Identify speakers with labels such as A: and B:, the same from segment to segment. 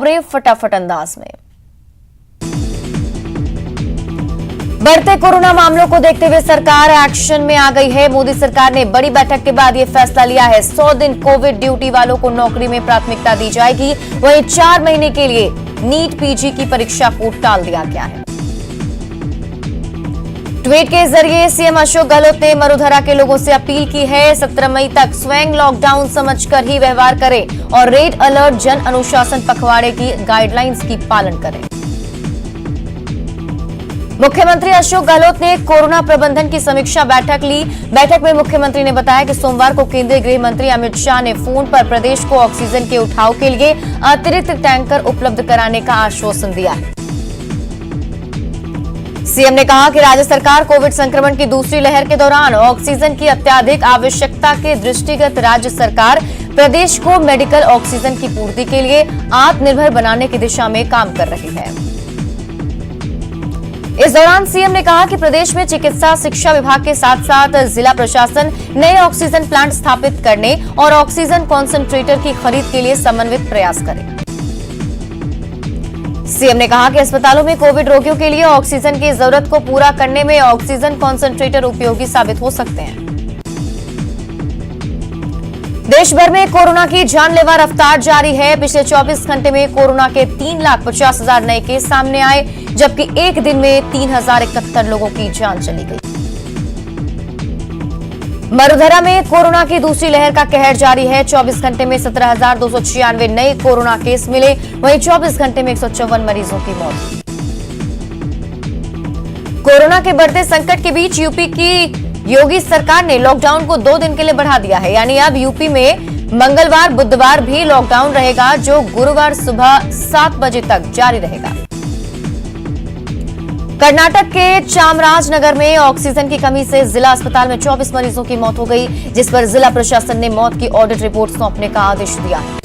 A: खबरें फटाफट अंदाज में। बढ़ते कोरोना मामलों को देखते हुए सरकार एक्शन में आ गई है। मोदी सरकार ने बड़ी बैठक के बाद यह फैसला लिया है। 100 दिन कोविड ड्यूटी वालों को नौकरी में प्राथमिकता दी जाएगी। वहीं 4 महीने के लिए नीट पीजी की परीक्षा को टाल दिया गया है। ट्वीट के जरिए सीएम अशोक गहलोत ने मरुधरा के लोगों से अपील की है 17 मई तक स्वयं लॉकडाउन समझकर ही व्यवहार करें और रेड अलर्ट जन अनुशासन पखवाड़े की गाइडलाइंस की पालन करें। मुख्यमंत्री अशोक गहलोत ने कोरोना प्रबंधन की समीक्षा बैठक ली। बैठक में मुख्यमंत्री ने बताया कि सोमवार को केंद्रीय गृह मंत्री अमित शाह ने फोन पर प्रदेश को ऑक्सीजन के उठाव के लिए अतिरिक्त टैंकर उपलब्ध कराने का आश्वासन दिया है। सीएम ने कहा कि राज्य सरकार कोविड संक्रमण की दूसरी लहर के दौरान ऑक्सीजन की अत्यधिक आवश्यकता के दृष्टिगत राज्य सरकार प्रदेश को मेडिकल ऑक्सीजन की पूर्ति के लिए आत्मनिर्भर बनाने की दिशा में काम कर रही है। इस दौरान सीएम ने कहा कि प्रदेश में चिकित्सा शिक्षा विभाग के साथ साथ जिला प्रशासन नए ऑक्सीजन प्लांट स्थापित करने और ऑक्सीजन कॉन्सेंट्रेटर की खरीद के लिए समन्वित प्रयास करें। सीएम ने कहा कि अस्पतालों में कोविड रोगियों के लिए ऑक्सीजन की जरूरत को पूरा करने में ऑक्सीजन कॉन्सेंट्रेटर उपयोगी साबित हो सकते हैं। देश भर में कोरोना की जानलेवा रफ्तार जारी है। पिछले 24 घंटे में कोरोना के 3,50,000 नए केस सामने आए, जबकि एक दिन में 3,071 लोगों की जान चली गई। मरुधरा में कोरोना की दूसरी लहर का कहर जारी है। 24 घंटे में 17,296 नए कोरोना केस मिले। वहीं 24 घंटे में 154 मरीजों की मौत। कोरोना के बढ़ते संकट के बीच यूपी की योगी सरकार ने लॉकडाउन को 2 दिन के लिए बढ़ा दिया है। यानी अब यूपी में मंगलवार बुधवार भी लॉकडाउन रहेगा, जो गुरुवार सुबह 7 बजे तक जारी रहेगा। कर्नाटक के चामराजनगर में ऑक्सीजन की कमी से जिला अस्पताल में 24 मरीजों की मौत हो गई, जिस पर जिला प्रशासन ने मौत की ऑडिट रिपोर्ट सौंपने का आदेश दिया है।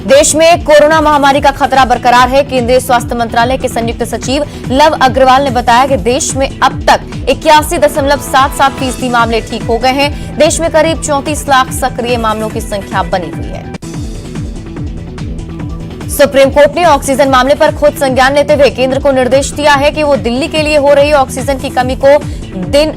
A: देश में कोरोना महामारी का खतरा बरकरार है। केंद्रीय स्वास्थ्य मंत्रालय के संयुक्त सचिव लव अग्रवाल ने बताया कि देश में अब तक 81.77% मामले ठीक हो गए हैं। देश में करीब 34 लाख सक्रिय मामलों की संख्या बनी हुई है। सुप्रीम कोर्ट ने ऑक्सीजन मामले पर खुद संज्ञान लेते हुए केंद्र को निर्देश दिया है कि वो दिल्ली के लिए हो रही ऑक्सीजन की कमी को दिन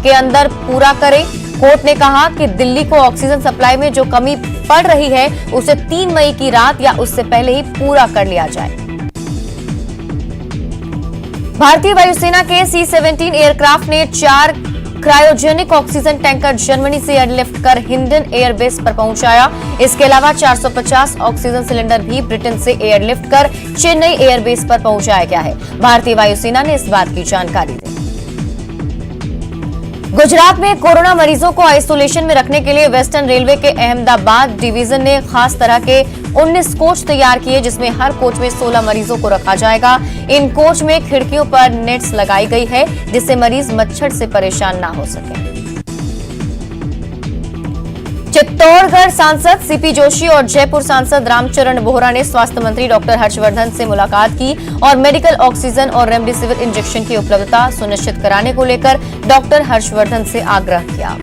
A: के अंदर पूरा करे। कोर्ट ने कहा कि दिल्ली को ऑक्सीजन सप्लाई में जो कमी पड़ रही है उसे 3 मई की रात या उससे पहले ही पूरा कर लिया जाए। भारतीय वायुसेना के C-17 एयरक्राफ्ट ने 4 क्रायोजेनिक ऑक्सीजन टैंकर जर्मनी से एयरलिफ्ट कर हिंडन एयरबेस पर पहुंचाया। इसके अलावा 450 ऑक्सीजन सिलेंडर भी ब्रिटेन से एयरलिफ्ट कर चेन्नई एयरबेस पर पहुंचाया गया है। भारतीय वायुसेना ने इस बात की जानकारी दी। गुजरात में कोरोना मरीजों को आइसोलेशन में रखने के लिए वेस्टर्न रेलवे के अहमदाबाद डिवीजन ने खास तरह के 19 कोच तैयार किए, जिसमें हर कोच में 16 मरीजों को रखा जाएगा। इन कोच में खिड़कियों पर नेट्स लगाई गई है, जिससे मरीज मच्छर से परेशान ना हो सके। चित्तौड़गढ़ सांसद सीपी जोशी और जयपुर सांसद रामचरण बोहरा ने स्वास्थ्य मंत्री डॉक्टर हर्षवर्धन से मुलाकात की और मेडिकल ऑक्सीजन और रेमडेसिविर इंजेक्शन की उपलब्धता सुनिश्चित कराने को लेकर डॉक्टर हर्षवर्धन से आग्रह किया।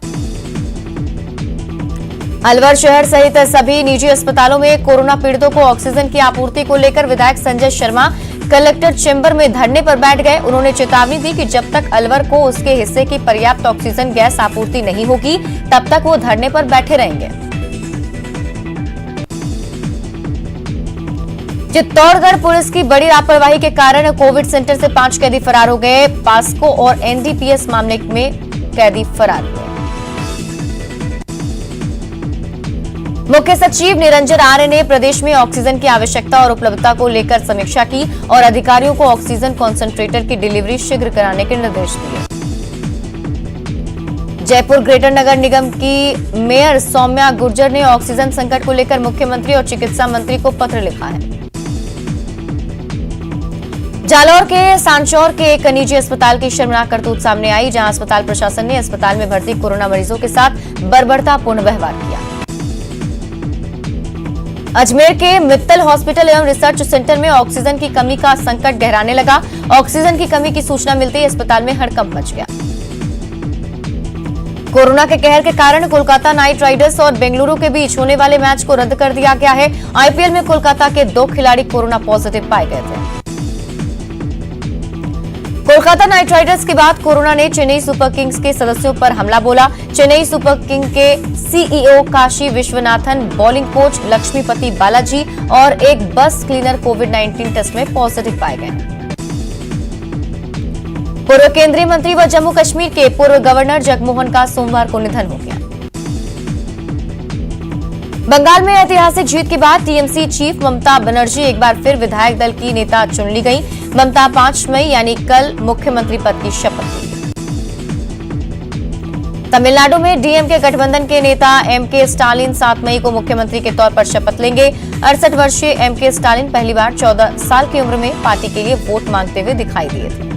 A: अलवर शहर सहित सभी निजी अस्पतालों में कोरोना पीड़ितों को ऑक्सीजन की आपूर्ति को लेकर विधायक संजय शर्मा कलेक्टर चेंबर में धरने पर बैठ गए। उन्होंने चेतावनी दी कि जब तक अलवर को उसके हिस्से की पर्याप्त ऑक्सीजन गैस आपूर्ति नहीं होगी, तब तक वो धरने पर बैठे रहेंगे। चित्तौड़गढ़ पुलिस की बड़ी लापरवाही के कारण कोविड सेंटर से 5 कैदी फरार हो गए। पास्को और एनडीपीएस मामले में कैदी फरार हुए। मुख्य सचिव निरंजन आर्य ने प्रदेश में ऑक्सीजन की आवश्यकता और उपलब्धता को लेकर समीक्षा की और अधिकारियों को ऑक्सीजन कॉन्सेंट्रेटर की डिलीवरी शीघ्र कराने के निर्देश दिए। जयपुर ग्रेटर नगर निगम की मेयर सौम्या गुर्जर ने ऑक्सीजन संकट को लेकर मुख्यमंत्री और चिकित्सा मंत्री को पत्र लिखा है। जालौर के सांचौर के एक निजी अस्पताल की शर्मनाक करतूत सामने आई, जहां अस्पताल प्रशासन ने अस्पताल में भर्ती कोरोना मरीजों के साथ बर्बरतापूर्ण व्यवहार किया। अजमेर के मित्तल हॉस्पिटल एवं रिसर्च सेंटर में ऑक्सीजन की कमी का संकट गहराने लगा। ऑक्सीजन की कमी की सूचना मिलते ही अस्पताल में हड़कंप मच गया। कोरोना के कहर के कारण कोलकाता नाइट राइडर्स और बेंगलुरु के बीच होने वाले मैच को रद्द कर दिया गया है। आईपीएल में कोलकाता के 2 खिलाड़ी कोरोना पॉजिटिव पाए गए थे। कोलकाता नाइट राइडर्स के बाद कोरोना ने चेन्नई सुपर किंग्स के सदस्यों पर हमला बोला। चेन्नई सुपर किंग के CEO Kasi Viswanathan, bowling coach Lakshmipathy Balaji और एक बस क्लीनर कोविड-19 टेस्ट में पॉजिटिव पाए गए। पूर्व केंद्रीय मंत्री व जम्मू कश्मीर के पूर्व गवर्नर जगमोहन का सोमवार को निधन हो गया। बंगाल में ऐतिहासिक जीत के बाद टीएमसी चीफ ममता बनर्जी एक बार फिर विधायक दल की नेता चुन ली गई। ममता 5 मई यानी कल मुख्यमंत्री पद की शपथ लेंगी। तमिलनाडु में डीएमके गठबंधन के नेता एमके स्टालिन 7 मई को मुख्यमंत्री के तौर पर शपथ लेंगे। 68 वर्षीय एमके स्टालिन पहली बार 14 साल की उम्र में पार्टी के लिए वोट मांगते हुए दिखाई दिए थे।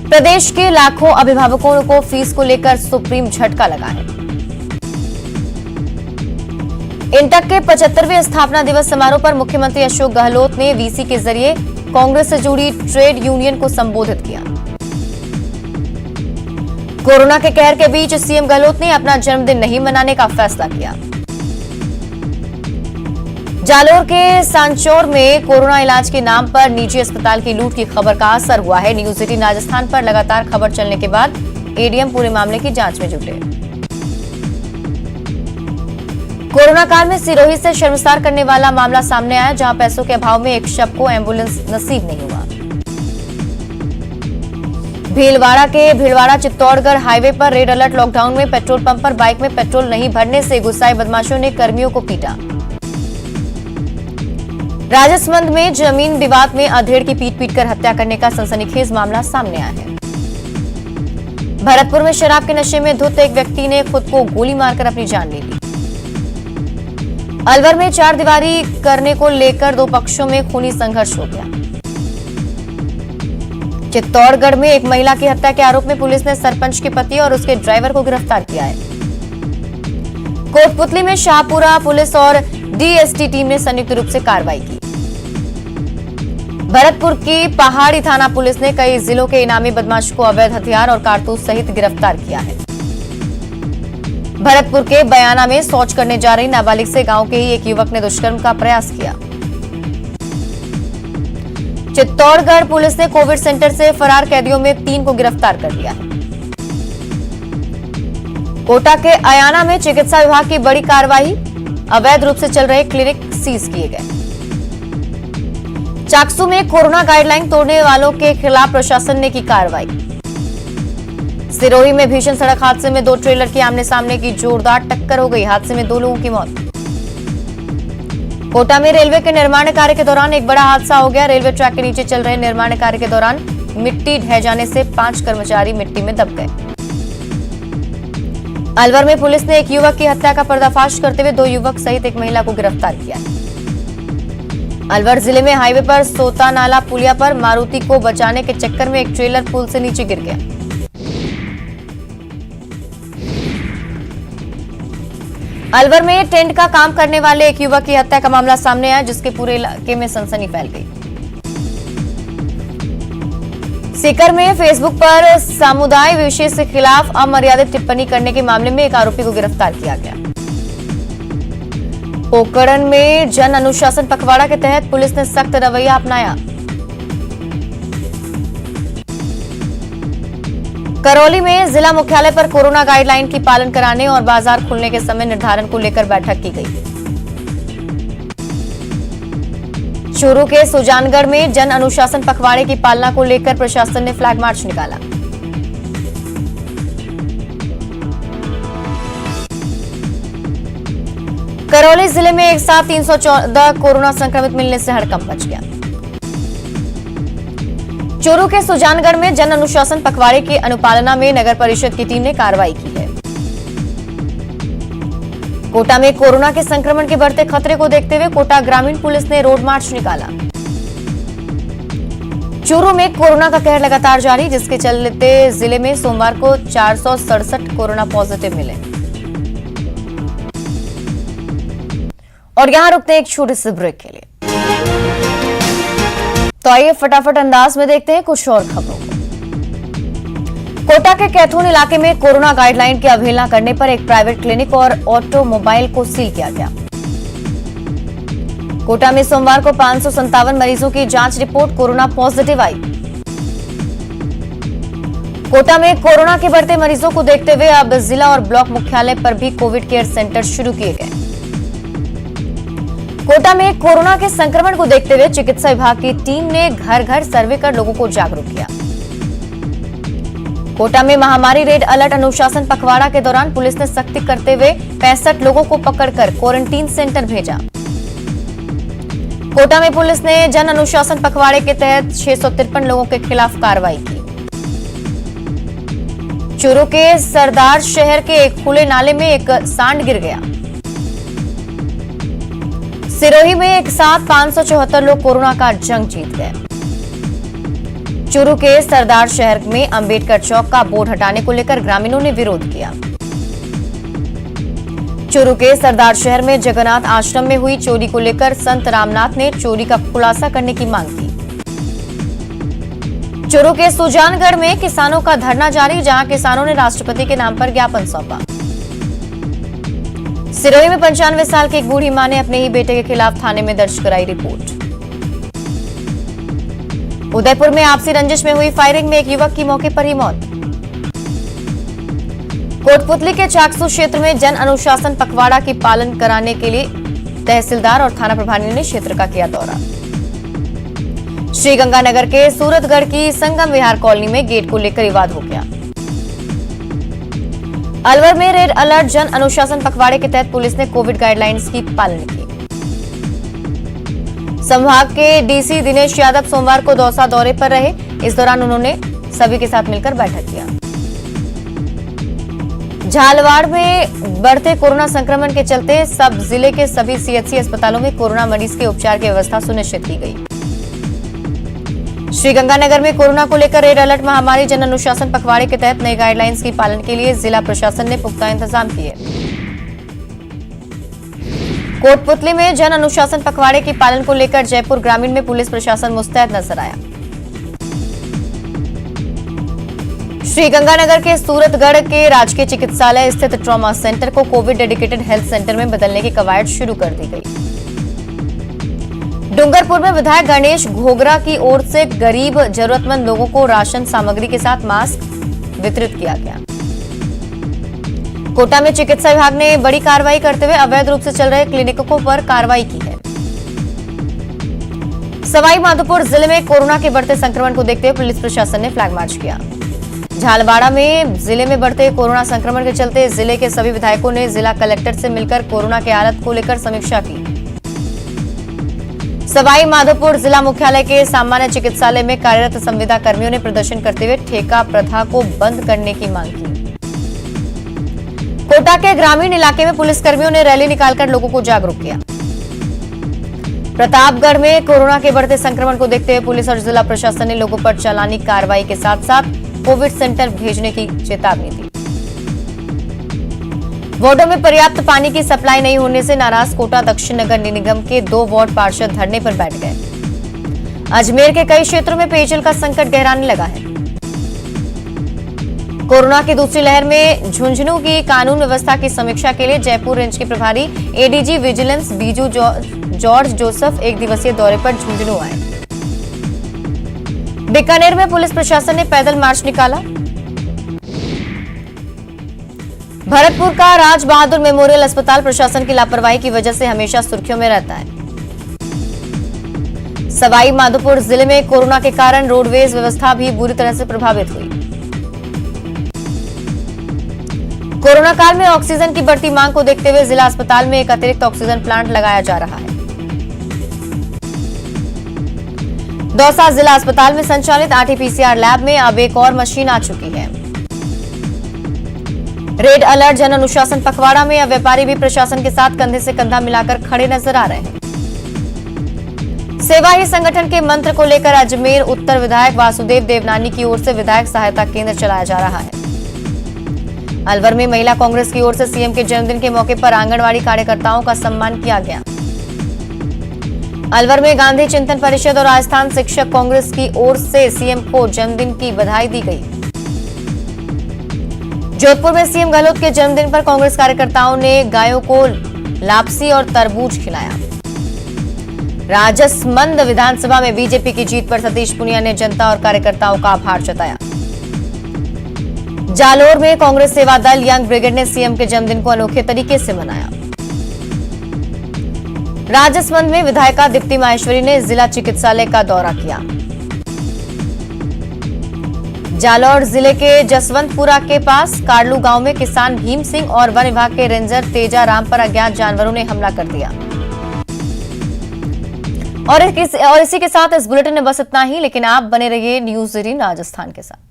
A: प्रदेश के लाखों अभिभावकों को फीस को लेकर सुप्रीम झटका लगा है। इंटक के 75वें स्थापना दिवस समारोह पर मुख्यमंत्री अशोक गहलोत ने वीसी के जरिए कांग्रेस से जुड़ी ट्रेड यूनियन को संबोधित किया। कोरोना के कहर के बीच सीएम गहलोत ने अपना जन्मदिन नहीं मनाने का फैसला किया। जालोर के सांचौर में कोरोना इलाज के नाम पर निजी अस्पताल की लूट की खबर का असर हुआ है। न्यूज 18 राजस्थान पर लगातार खबर चलने के बाद एडीएम पूरे मामले की जांच में जुटे। कोरोना काल में सिरोही से शर्मसार करने वाला मामला सामने आया, जहां पैसों के अभाव में एक शव को एम्बुलेंस नसीब नहीं हुआ। भीलवाड़ा के भीलवाड़ा चित्तौड़गढ़ हाईवे पर रेड अलर्ट। लॉकडाउन में पेट्रोल पंप पर बाइक में पेट्रोल नहीं भरने से गुस्साए बदमाशों ने कर्मियों को पीटा। राजसमंद में जमीन विवाद में अधेड़ की पीट कर हत्या करने का सनसनीखेज मामला सामने आया है। भरतपुर में शराब के नशे में धुत एक व्यक्ति ने खुद को गोली मारकर अपनी जान ले ली। अलवर में 4 दीवारी करने को लेकर 2 पक्षों में खूनी संघर्ष हो गया। चित्तौड़गढ़ में एक महिला की हत्या के आरोप में पुलिस ने सरपंच के पति और उसके ड्राइवर को गिरफ्तार किया है। कोटपुतली में शाहपुरा पुलिस और डीएसटी टीम ने संयुक्त रूप से कार्रवाई की। भरतपुर की पहाड़ी थाना पुलिस ने कई जिलों के इनामी बदमाश को अवैध हथियार और कारतूस सहित गिरफ्तार किया है। भरतपुर के बयाना में शौच करने जा रही नाबालिग से गांव के ही एक युवक ने दुष्कर्म का प्रयास किया। चित्तौड़गढ़ पुलिस ने कोविड सेंटर से फरार कैदियों में 3 को गिरफ्तार कर लिया है। कोटा के अयाना में चिकित्सा विभाग की बड़ी कार्रवाई, अवैध रूप से चल रहे क्लिनिक सीज किए गए। चाकसू में कोरोना गाइडलाइन तोड़ने वालों के खिलाफ प्रशासन ने की कार्रवाई। सिरोही में भीषण सड़क हादसे में 2 ट्रेलर की आमने सामने की जोरदार टक्कर हो गई। हादसे में 2 लोगों की मौत। कोटा में रेलवे के निर्माण कार्य के दौरान एक बड़ा हादसा हो गया। रेलवे ट्रैक के नीचे चल रहे निर्माण कार्य के दौरान मिट्टी ढह जाने से 5 कर्मचारी मिट्टी में दब गए। अलवर में पुलिस ने एक युवक की हत्या का पर्दाफाश करते हुए 2 युवक सहित एक महिला को गिरफ्तार किया। अलवर जिले में हाईवे पर सोता नाला पुलिया पर मारुति को बचाने के चक्कर में एक ट्रेलर पुल से नीचे गिर गया। अलवर में टेंट का काम करने वाले एक युवक की हत्या का मामला सामने आया, जिसके पूरे इलाके में सनसनी फैल गई। सीकर में फेसबुक पर समुदाय विशेष के खिलाफ अमर्यादित टिप्पणी करने के मामले में एक आरोपी को गिरफ्तार किया गया। पोकरण में जन अनुशासन पखवाड़ा के तहत पुलिस ने सख्त रवैया अपनाया। करौली में जिला मुख्यालय पर कोरोना गाइडलाइन की पालन कराने और बाजार खुलने के समय निर्धारण को लेकर बैठक की गई। चूरू के सुजानगढ़ में जन अनुशासन पखवाड़े की पालना को लेकर प्रशासन ने फ्लैग मार्च निकाला। करौली जिले में एक साथ 314 कोरोना संक्रमित मिलने से हड़कंप मच गया। चूरू के सुजानगढ़ में जन अनुशासन पखवाड़े की अनुपालना में नगर परिषद की टीम ने कार्रवाई की है। कोटा में कोरोना के संक्रमण के बढ़ते खतरे को देखते हुए कोटा ग्रामीण पुलिस ने रोड मार्च निकाला। चूरू में कोरोना का कहर लगातार जारी, जिसके चलते जिले में सोमवार को 467 कोरोना पॉजिटिव मिले। और यहां रुकते हैं एक छोटे से ब्रेक के लिए। तो आइए फटाफट अंदाज में देखते हैं कुछ और खबरों को। कोटा के कैथून इलाके में कोरोना गाइडलाइन की अवहेलना करने पर एक प्राइवेट क्लिनिक और ऑटोमोबाइल को सील किया गया। कोटा में सोमवार को 557 मरीजों की जांच रिपोर्ट कोरोना पॉजिटिव आई। कोटा में कोरोना के बढ़ते मरीजों को देखते हुए अब जिला और ब्लॉक मुख्यालय पर भी कोविड केयर सेंटर शुरू किए गए। कोटा में कोरोना के संक्रमण को देखते हुए चिकित्सा विभाग की टीम ने घर घर सर्वे कर लोगों को जागरूक किया। कोटा में महामारी रेड अलर्ट अनुशासन पखवाड़ा के दौरान पुलिस ने सख्ती करते हुए 65 लोगों को पकड़कर क्वारंटीन सेंटर भेजा। कोटा में पुलिस ने जन अनुशासन पखवाड़े के तहत 653 लोगों के खिलाफ कार्रवाई की। चूरू के सरदार शहर के एक खुले नाले में एक सांड गिर गया। सिरोही में एक साथ 574 लोग कोरोना का जंग जीत गए। चूरू के सरदार शहर में अंबेडकर चौक का बोर्ड हटाने को लेकर ग्रामीणों ने विरोध किया। चूरू के सरदार शहर में जगन्नाथ आश्रम में हुई चोरी को लेकर संत रामनाथ ने चोरी का खुलासा करने की मांग की। चूरू के सुजानगढ़ में किसानों का धरना जारी, जहां किसानों ने राष्ट्रपति के नाम पर ज्ञापन सौंपा। सिरोही में 95 साल की एक बूढ़ी मां ने अपने ही बेटे के खिलाफ थाने में दर्ज कराई रिपोर्ट। उदयपुर में आपसी रंजिश में हुई फायरिंग में एक युवक की मौके पर ही मौत। कोटपुतली के चाकसू क्षेत्र में जन अनुशासन पखवाड़ा की पालन कराने के लिए तहसीलदार और थाना प्रभारी ने क्षेत्र का किया दौरा। श्रीगंगानगर के सूरतगढ़ की संगम विहार कॉलोनी में गेट को लेकर विवाद हो गया। अलवर में रेड अलर्ट जन अनुशासन पखवाड़े के तहत पुलिस ने कोविड गाइडलाइंस की पालना की। संभाग के डीसी दिनेश यादव सोमवार को दौसा दौरे पर रहे। इस दौरान उन्होंने सभी के साथ मिलकर बैठक किया। झालवाड़ में बढ़ते कोरोना संक्रमण के चलते सब जिले के सभी सीएचसी अस्पतालों में कोरोना मरीज के उपचार की व्यवस्था सुनिश्चित की गई। श्रीगंगानगर में कोरोना को लेकर रेड अलर्ट महामारी जन अनुशासन पखवाड़े के तहत नई गाइडलाइंस की पालन के लिए जिला प्रशासन ने पुख्ता इंतजाम किए। कोटपुतली में जन अनुशासन पखवाड़े की पालन को लेकर जयपुर ग्रामीण में पुलिस प्रशासन मुस्तैद नजर आया। श्रीगंगानगर के सूरतगढ़ के राजकीय चिकित्सालय स्थित ट्रॉमा सेंटर को कोविड डेडिकेटेड हेल्थ सेंटर में बदलने की कवायद शुरू कर दी गई। डूंगरपुर में विधायक गणेश घोगरा की ओर से गरीब जरूरतमंद लोगों को राशन सामग्री के साथ मास्क वितरित किया गया। कोटा में चिकित्सा विभाग ने बड़ी कार्रवाई करते हुए अवैध रूप से चल रहे क्लिनिकों पर कार्रवाई की है। सवाई माधोपुर जिले में कोरोना के बढ़ते संक्रमण को देखते हुए पुलिस प्रशासन ने फ्लैग मार्च किया। झालवाड़ा में जिले में बढ़ते कोरोना संक्रमण के चलते जिले के सभी विधायकों ने जिला कलेक्टर से मिलकर कोरोना की हालत को लेकर समीक्षा की। सवाई माधोपुर जिला मुख्यालय के सामान्य चिकित्सालय में कार्यरत संविदा कर्मियों ने प्रदर्शन करते हुए ठेका प्रथा को बंद करने की मांग की। कोटा के ग्रामीण इलाके में पुलिसकर्मियों ने रैली निकालकर लोगों को जागरूक किया। प्रतापगढ़ में कोरोना के बढ़ते संक्रमण को देखते हुए पुलिस और जिला प्रशासन ने लोगों पर चालानी कार्रवाई के साथ साथ कोविड सेंटर भेजने की चेतावनी दी। वार्डों में पर्याप्त पानी की सप्लाई नहीं होने से नाराज कोटा दक्षिण नगर निगम के 2 वार्ड पार्षद धरने पर बैठ गए। अजमेर के कई क्षेत्रों में पेयजल का संकट गहराने लगा है। कोरोना की दूसरी लहर में झुंझुनू की कानून व्यवस्था की समीक्षा के लिए जयपुर रेंज के प्रभारी ADG vigilance Biju George Joseph एक दिवसीय दौरे पर झुंझुनू आए। बीकानेर में पुलिस प्रशासन ने पैदल मार्च निकाला। भरतपुर का राज बहादुर मेमोरियल अस्पताल प्रशासन की लापरवाही की वजह से हमेशा सुर्खियों में रहता है। सवाई माधोपुर जिले में कोरोना के कारण रोडवेज व्यवस्था भी बुरी तरह से प्रभावित हुई। कोरोना काल में ऑक्सीजन की बढ़ती मांग को देखते हुए जिला अस्पताल में एक अतिरिक्त ऑक्सीजन प्लांट लगाया जा रहा है। दौसा जिला अस्पताल में संचालित आरटीपीसीआर लैब में अब एक और मशीन आ चुकी है। रेड अलर्ट जन अनुशासन पखवाड़ा में अब व्यापारी भी प्रशासन के साथ कंधे से कंधा मिलाकर खड़े नजर आ रहे हैं। सेवा ही संगठन के मंत्र को लेकर अजमेर उत्तर विधायक वासुदेव देवनानी की ओर से विधायक सहायता केंद्र चलाया जा रहा है। अलवर में महिला कांग्रेस की ओर से सीएम के जन्मदिन के मौके पर आंगनवाड़ी कार्यकर्ताओं का सम्मान किया गया। अलवर में गांधी चिंतन परिषद और राजस्थान शिक्षक कांग्रेस की ओर से सीएम को जन्मदिन की बधाई दी गई। जोधपुर में सीएम गहलोत के जन्मदिन पर कांग्रेस कार्यकर्ताओं ने गायों को लापसी और तरबूज खिलाया। राजसमंद विधानसभा में बीजेपी की जीत पर सतीश पुनिया ने जनता और कार्यकर्ताओं का आभार जताया। जालोर में कांग्रेस सेवा दल यंग ब्रिगेड ने सीएम के जन्मदिन को अनोखे तरीके से मनाया। राजसमंद में विधायिका दीप्ति माहेश्वरी ने जिला चिकित्सालय का दौरा किया। जालौर जिले के जसवंतपुरा के पास कार्लू गांव में किसान भीम सिंह और वन विभाग के रेंजर तेजा राम पर अज्ञात जानवरों ने हमला कर दिया। और इसी के साथ इस बुलेटिन में बस इतना ही, लेकिन आप बने रहिए न्यूज़ 18 राजस्थान के साथ।